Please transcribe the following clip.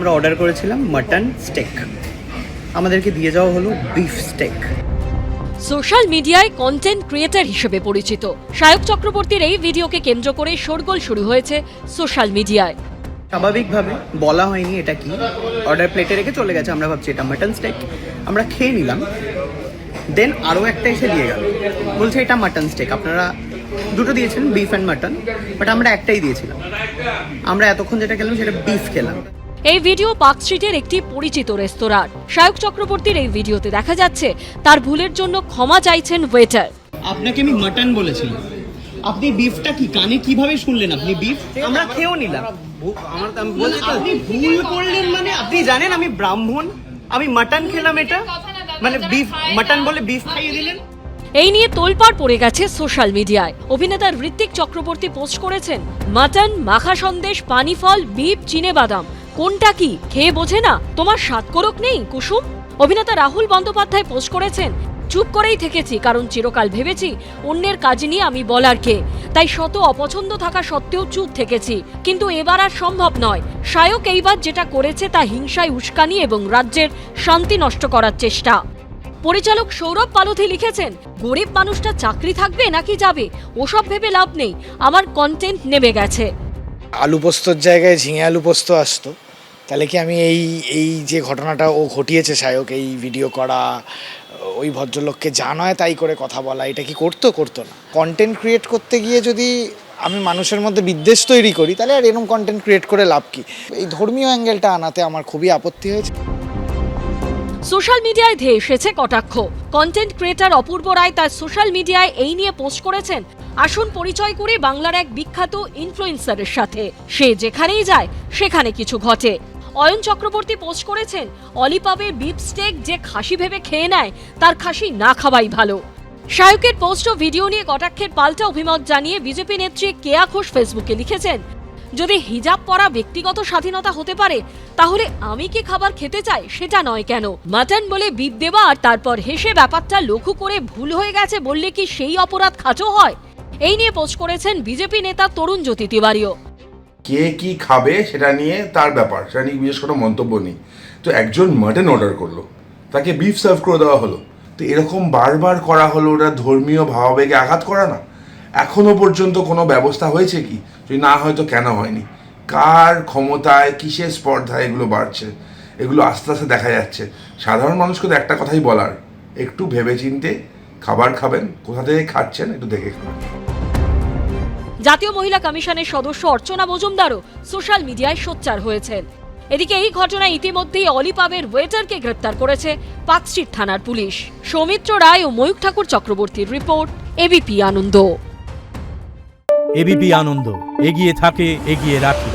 আমরা অর্ডার করেছিলাম mutton stake, আমাদেরকে দিয়ে যাওয়া হলো বিফ স্টেক। সোশ্যাল মিডিয়ায় কন্টেন্ট ক্রিয়েটর হিসেবে পরিচিত সায়ক চক্রবর্তীর এই ভিডিওকে কেন্দ্র করে শোরগোল শুরু হয়েছে সোশ্যাল মিডিয়ায়। স্বাভাবিকভাবে বলা হয়নি এটা কি, অর্ডার প্লেটে রেখে চলে গেছে, আমরা ভাবছি এটা মাটন স্টেক, আমরা খেয়ে নিলাম। দেন আরও একটা এসে দিয়ে গেল, বলছে এটা মাটন স্টেক, আপনারা দুটো দিয়েছেন বিফ অ্যান্ড মাটন, বাট আমরা একটাই দিয়েছিলাম। আমরা এতক্ষণ যেটা খেলাম সেটা বিফ খেলাম। এই ভিডিও পার্ক স্ট্রিটের একটি পরিচিত রেস্তোরাঁর। সায়ক চক্রবর্তীর এই ভিডিওতে দেখা যাচ্ছে তার ভুলের জন্য ক্ষমা চাইছেন ওয়েটার। আপনাকে আমি মাটন বলেছিলাম, আপনি বিফটা কি কানে কিভাবে শুনলেন? আপনি বিফ, আমরা খেয়েও নিলাম। আপনি ভুল করলেন মানে? আপনি জানেন আমি ব্রাহ্মণ, আমি মাটন খেলাম, এটা মানে বিফ মাটন বলে বিফ খাইয়ে দিলেন। এই নিয়ে তোলপাড় পড়ে গেছে সোশ্যাল মিডিয়ায়। অভিনেতা ঋত্বিক চক্রবর্তী পোস্ট করেছেন, মাটন, মাখা সন্দেশ, পানি ফল, বিফ, চিনে বাদাম, কোনটা কি খেয়ে বোঝে না? তোমার স্বাদকোরক নেই কুসুম? অভিনেতা রাহুল বন্দ্যোপাধ্যায় পোস্ট করেছেন, চুপ করেই থেকেছি কারণ চিরকাল ভেবেছি অন্যের কাজ নিয়ে আমি বলার কে, তাই শত অপছন্দ থাকা সত্ত্বেও চুপ থেকেছি, কিন্তু এবার আর সম্ভব নয়। সায়ক এইবার যেটা করেছে তা হিংসায় উস্কানি এবং রাজ্যের শান্তি নষ্ট করার চেষ্টা। পরিচালক সৌরভ পালথি লিখেছেন, গরিব মানুষটা চাকরি থাকবে নাকি যাবে ওসব ভেবে লাভ নেই, আমার কন্টেন্ট নেমে গেছে। আলু পোস্তর জায়গায় ঝিঙে আলু পোস্ত আসতো, তাহলে কি আমি এই যে ঘটনাটা ও ঘটিয়েছে সায়ক, এই ভিডিও করা, ওই ভদ্রলোককে যা নয় তাই করে কথা বলা, এটা কি করতো না? কন্টেন্ট ক্রিয়েট করতে গিয়ে যদি আমি মানুষের মধ্যে বিদ্বেষ তৈরি করি, তাহলে আর এরকম কন্টেন্ট ক্রিয়েট করে লাভ কি? এই ধর্মীয় অ্যাঙ্গেলটা আনাতে আমার খুবই আপত্তি হয়েছে। সোশ্যাল মিডিয়ায় ধেয়ে এসেছে কটাক্ষ। কন্টেন্ট ক্রিয়েটর অপূর্ব রায় তার সোশ্যাল মিডিয়ায় এই নিয়ে পোস্ট করেছেন, আসুন পরিচয় করে বাংলার এক বিখ্যাত ইনফ্লুয়েন্সারের সাথে, সে যেখানেই যায় সেখানে কিছু ঘটে। অয়ন চক্রবর্তী পোস্ট করেছেন, অলিপাবের বিফ স্টেক যে খাসি ভেবে খেয়ে নেয় তার খাসি না খাওয়াই ভালো। সায়কের পোস্ট ও ভিডিও নিয়ে কটাক্ষের পাল্টা অভিমত জানিয়ে বিজেপি নেত্রী কেয়া ঘোষ ফেসবুকে লিখেছেন, যদি হিজাব পরা ব্যক্তিগত স্বাধীনতা হতে পারে তাহলে আমি কি খাবার খেতে চাই সেটা নয় কেন? মাটন বলে বিপ দেওয়া আর তারপর হেসে ব্যাপারটা লঘু করে ভুল হয়ে গেছে বললে কি সেই অপরাধ খাটো হয়? এই নিয়ে পোস্ট করেছেন বিজেপি নেতা তরুণ জ্যোতি তিওয়ারিও। কে কি খাবে সেটা নিয়ে তার ব্যাপার, সেটা নিয়ে বিশেষ কোনো মন্তব্য নেই। তো একজন মাটন অর্ডার করলো, তাকে বিফ সার্ভ করে দেওয়া হলো, তো এরকম বারবার করা হলো, ওটা ধর্মীয় ভাবাবেগে আঘাত করা না? এখনো পর্যন্ত কোনো ব্যবস্থা হয়েছে কি? যদি না হয়তো কেন হয়নি? কার ক্ষমতায়, কিসের স্পর্ধায় এগুলো বাড়ছে? এগুলো আস্তে আস্তে দেখা যাচ্ছে। সাধারণ মানুষকে তো একটা কথাই বলার, একটু ভেবেচিন্তে খাবার খাবেন, কোথা থেকে খাচ্ছেন একটু দেখে খাবেন। জাতীয় মহিলা কমিশনের সদস্য অর্চনা মজুমদারও সোশ্যাল মিডিয়ায় সোচ্চার হয়েছেন। এদিকে এই ঘটনায় ইতিমধ্যেই অলিপাবের ওয়েটারকে গ্রেপ্তার করেছে পার্ক স্ট্রিট থানার পুলিশ। সৌমিত্র রায় ও ময়ূখ ঠাকুর চক্রবর্তীর রিপোর্ট, এবিপি আনন্দ। এবিপি আনন্দ, এগিয়ে থাকে, এগিয়ে রাখে।